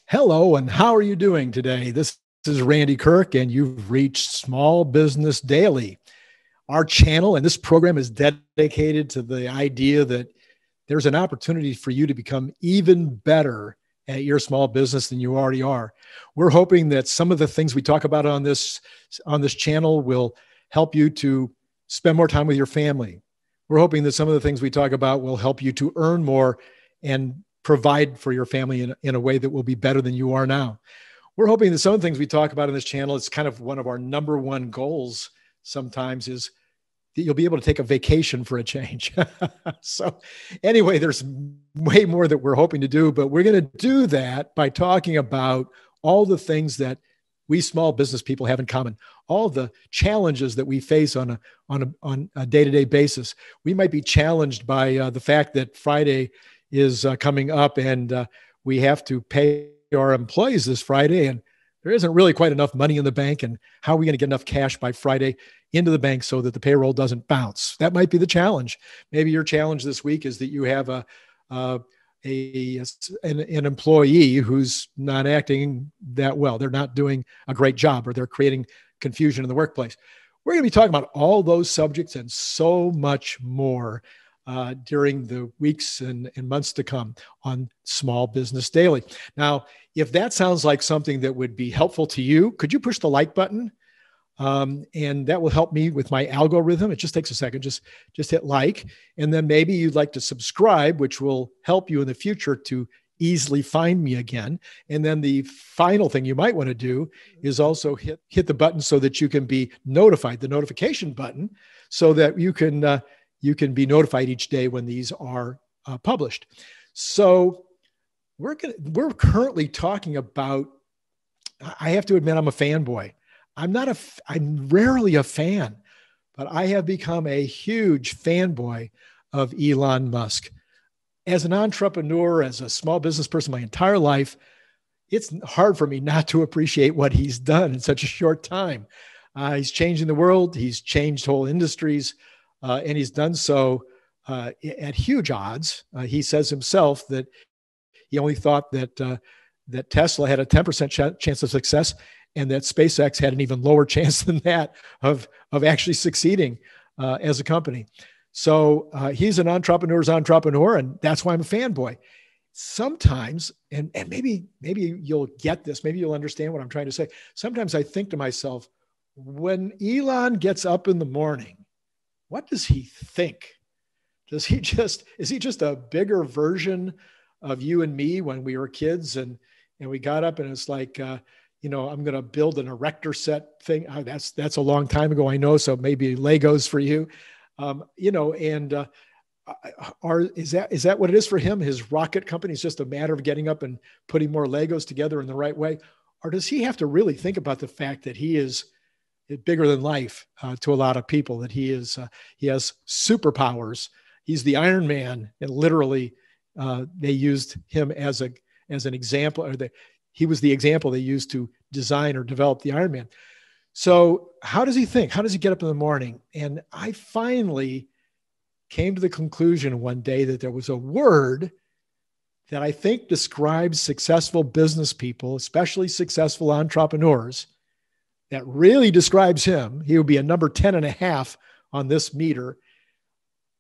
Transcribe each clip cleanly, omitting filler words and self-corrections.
Hello, and how are you doing today? This is Randy Kirk, and you've reached Small Business Daily. Our channel and this program is dedicated to the idea that there's an opportunity for you to become even better at your small business than you already are. We're hoping that some of the things we talk about on this channel will help you to spend more time with your family. We're hoping that some of the things we talk about will help you to earn more and provide for your family in a way that will be better than you are now. We're hoping that some of the things we talk about in this channel, it's kind of one of our number one goals sometimes, is that you'll be able to take a vacation for a change. So anyway, there's way more that we're hoping to do, but we're going to do that by talking about all the things that we small business people have in common, all the challenges that we face on a day-to-day basis. We might be challenged by the fact that Friday is coming up, and we have to pay our employees this Friday, and there isn't really quite enough money in the bank. And how are we going to get enough cash by Friday into the bank so that the payroll doesn't bounce? That might be the challenge. Maybe your challenge this week is that you have an employee who's not acting that well. They're not doing a great job, or they're creating confusion in the workplace. We're going to be talking about all those subjects and so much more during the weeks and months to come on Small Business Daily. Now, if that sounds like something that would be helpful to you, could you push the like button? And that will help me with my algorithm. It just takes a second. Just hit like, and then maybe you'd like to subscribe, which will help you in the future to easily find me again. And then the final thing you might want to do is also hit the button so that you can be notified, the notification button, so that you can be notified each day when these are published. So we're currently talking about, I have to admit, I'm a fanboy. I'm rarely a fan, but I have become a huge fanboy of Elon Musk. As an entrepreneur, as a small business person my entire life, it's hard for me not to appreciate what he's done in such a short time. He's changing the world. He's changed whole industries. And he's done so at huge odds. He says himself that he only thought that Tesla had a 10% chance of success, and that SpaceX had an even lower chance than that of actually succeeding as a company. So he's an entrepreneur's entrepreneur, and that's why I'm a fanboy. Sometimes, and maybe you'll get this, maybe you'll understand what I'm trying to say. Sometimes I think to myself, when Elon gets up in the morning, what does he think? Is he just a bigger version of you and me when we were kids, and we got up and it's like, I'm going to build an erector set thing. That's a long time ago, I know. So maybe Legos for you, is that what it is for him? His rocket company is just a matter of getting up and putting more Legos together in the right way, or does he have to really think about the fact that he is bigger than life to a lot of people, that he has superpowers? He's the Iron Man, and literally they used him as an example, or he was the example they used to design or develop the Iron Man. So how does he think? How does he get up in the morning? And I finally came to the conclusion one day that there was a word that I think describes successful business people, especially successful entrepreneurs, that really describes him. He would be a number 10.5 on this meter.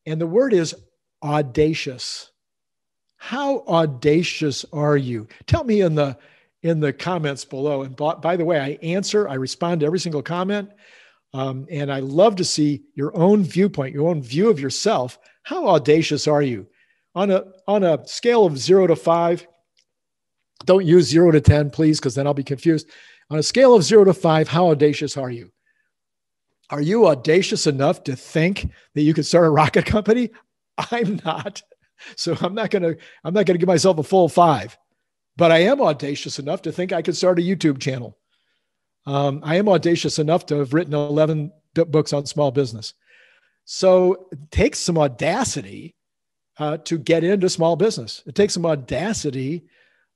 And the word is audacious. How audacious are you? Tell me in the comments below. And by the way, I respond to every single comment. And I love to see your own viewpoint, your own view of yourself. How audacious are you? On a scale of 0 to 5, don't use 0 to 10, please, because then I'll be confused. On a scale of 0 to 5, how audacious are you? Are you audacious enough to think that you could start a rocket company? I'm not. So I'm not going to give myself a full 5, but I am audacious enough to think I could start a YouTube channel. I am audacious enough to have written 11 books on small business. So it takes some audacity to get into small business. It takes some audacity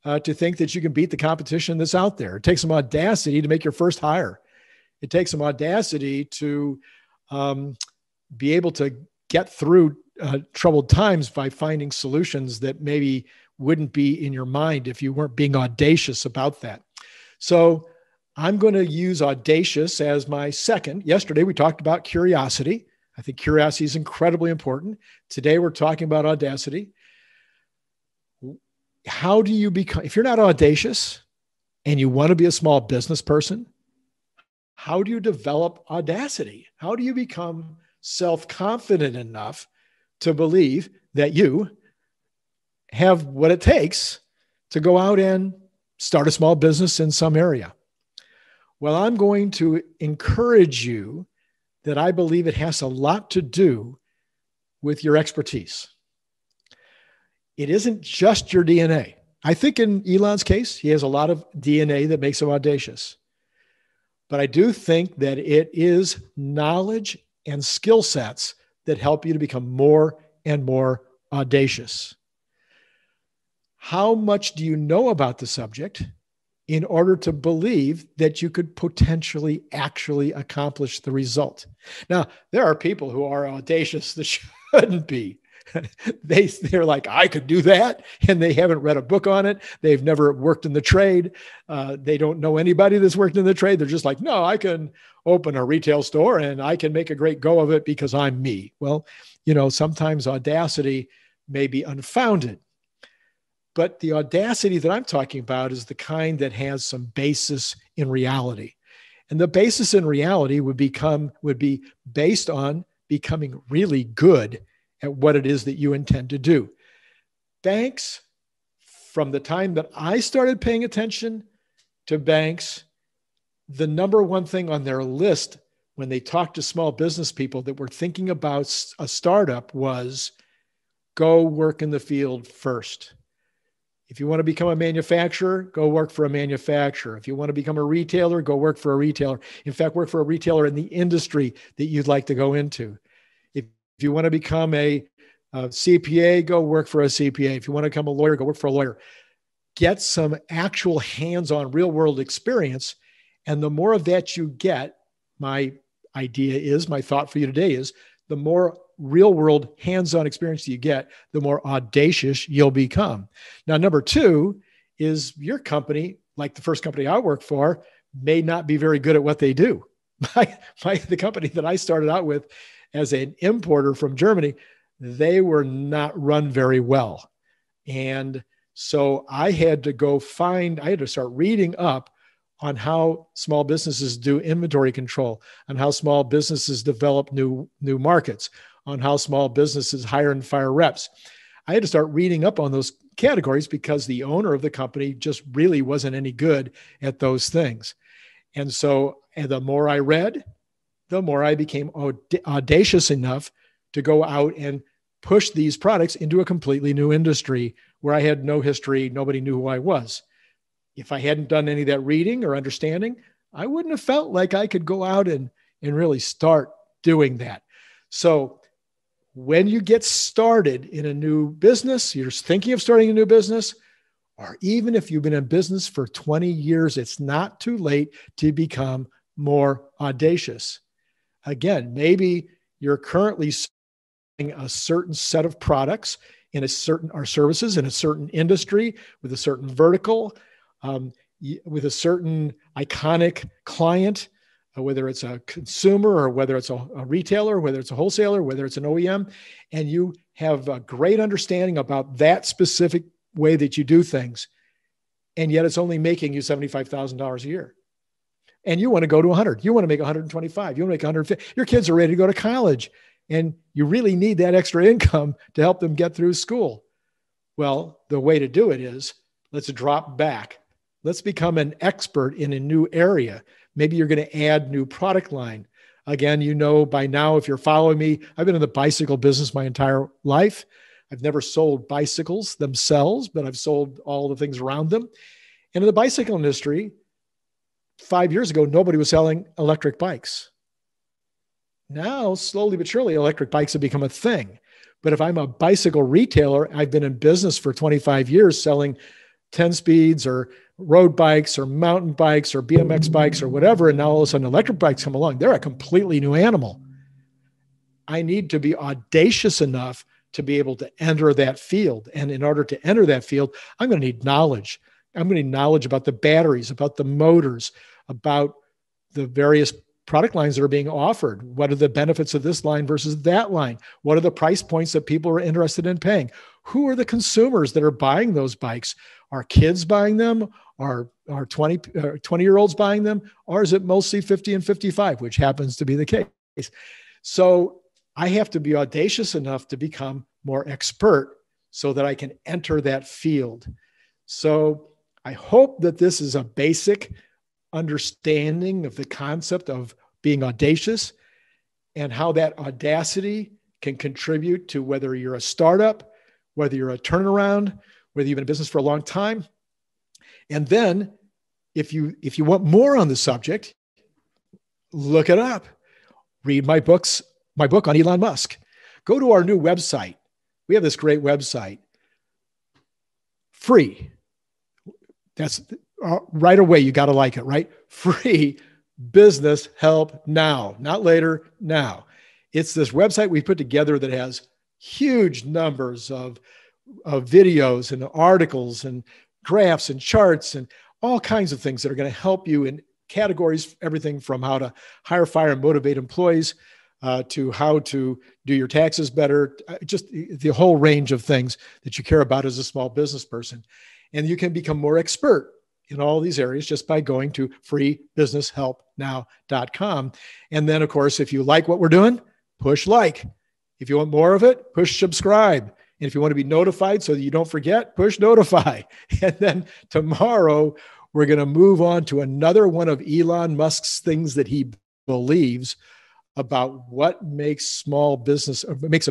to think that you can beat the competition that's out there. It takes some audacity to make your first hire. It takes some audacity to be able to get through troubled times by finding solutions that maybe wouldn't be in your mind if you weren't being audacious about that. So I'm going to use audacious as my second. Yesterday, we talked about curiosity. I think curiosity is incredibly important. Today, we're talking about audacity. How do you become, if you're not audacious and you want to be a small business person, how do you develop audacity? How do you become self-confident enough to believe that you have what it takes to go out and start a small business in some area? Well, I'm going to encourage you that I believe it has a lot to do with your expertise. It isn't just your DNA. I think in Elon's case, he has a lot of DNA that makes him audacious. But I do think that it is knowledge and skill sets that help you to become more and more audacious. How much do you know about the subject in order to believe that you could potentially actually accomplish the result? Now, there are people who are audacious that shouldn't be. They're like, I could do that. And they haven't read a book on it. They've never worked in the trade. They don't know anybody that's worked in the trade. They're just like, no, I can open a retail store and I can make a great go of it because I'm me. Well, sometimes audacity may be unfounded. But the audacity that I'm talking about is the kind that has some basis in reality. And the basis in reality would be based on becoming really good at what it is that you intend to do. Banks, from the time that I started paying attention to banks, the number one thing on their list when they talked to small business people that were thinking about a startup was go work in the field first. If you want to become a manufacturer, go work for a manufacturer. If you want to become a retailer, go work for a retailer. In fact, work for a retailer in the industry that you'd like to go into. If you want to become a CPA, go work for a CPA. If you want to become a lawyer, go work for a lawyer. Get some actual hands-on real-world experience. And the more of that you get, my thought for you today is, the more real-world hands-on experience you get, the more audacious you'll become. Now, number two is your company, like the first company I worked for, may not be very good at what they do. The company that I started out with as an importer from Germany, they were not run very well. And so I had to start reading up on how small businesses do inventory control, on how small businesses develop new markets, on how small businesses hire and fire reps. I had to start reading up on those categories because the owner of the company just really wasn't any good at those things. And so the more I read, the more I became audacious enough to go out and push these products into a completely new industry where I had no history. Nobody knew who I was. If I hadn't done any of that reading or understanding, I wouldn't have felt like I could go out and really start doing that. So when you get started in a new business, you're thinking of starting a new business, or even if you've been in business for 20 years, it's not too late to become more audacious. Again, maybe you're currently selling a certain set of products or services in a certain industry with a certain vertical, with a certain iconic client, whether it's a consumer or whether it's a retailer, whether it's a wholesaler, whether it's an OEM, and you have a great understanding about that specific way that you do things, and yet it's only making you $75,000 a year. And you want to go to 100. You want to make 125. You want to make 150. Your kids are ready to go to college, and you really need that extra income to help them get through school. Well, the way to do it is let's drop back. Let's become an expert in a new area. Maybe you're going to add new product line. Again, by now, if you're following me, I've been in the bicycle business my entire life. I've never sold bicycles themselves, but I've sold all the things around them. And in the bicycle industry, 5 years ago, nobody was selling electric bikes. Now, slowly but surely, electric bikes have become a thing. But if I'm a bicycle retailer, I've been in business for 25 years selling 10 speeds or road bikes or mountain bikes or BMX bikes or whatever. And now all of a sudden electric bikes come along. They're a completely new animal. I need to be audacious enough to be able to enter that field. And in order to enter that field, I'm going to need knowledge. I'm going to need knowledge about the batteries, about the motors, about the various product lines that are being offered. What are the benefits of this line versus that line? What are the price points that people are interested in paying? Who are the consumers that are buying those bikes? Are kids buying them? Are 20-year-olds buying them? Or is it mostly 50 and 55, which happens to be the case? So I have to be audacious enough to become more expert so that I can enter that field. So I hope that this is a basic understanding of the concept of being audacious and how that audacity can contribute to whether you're a startup, whether you're a turnaround, whether you've been in business for a long time. And then if you want more on the subject, look it up. Read my book on Elon Musk. Go to our new website. We have this great website. Free. That's right away. You got to like it, right? Free business help now, not later, now. It's this website we put together that has huge numbers of videos and articles and graphs and charts and all kinds of things that are going to help you in categories, everything from how to hire, fire, and motivate employees to how to do your taxes better, just the whole range of things that you care about as a small business person. And you can become more expert in all these areas just by going to freebusinesshelpnow.com. And then, of course, if you like what we're doing, push like. If you want more of it, push subscribe. And if you want to be notified so that you don't forget, push notify. And then tomorrow, we're going to move on to another one of Elon Musk's things that he believes about what makes a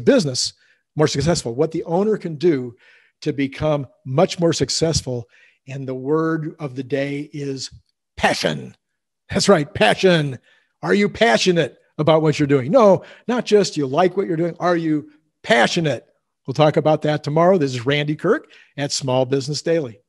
business more successful, what the owner can do to become much more successful. And the word of the day is passion. That's right, passion. Are you passionate about what you're doing? No, not just you like what you're doing. Are you passionate? We'll talk about that tomorrow. This is Randy Kirk at Small Business Daily.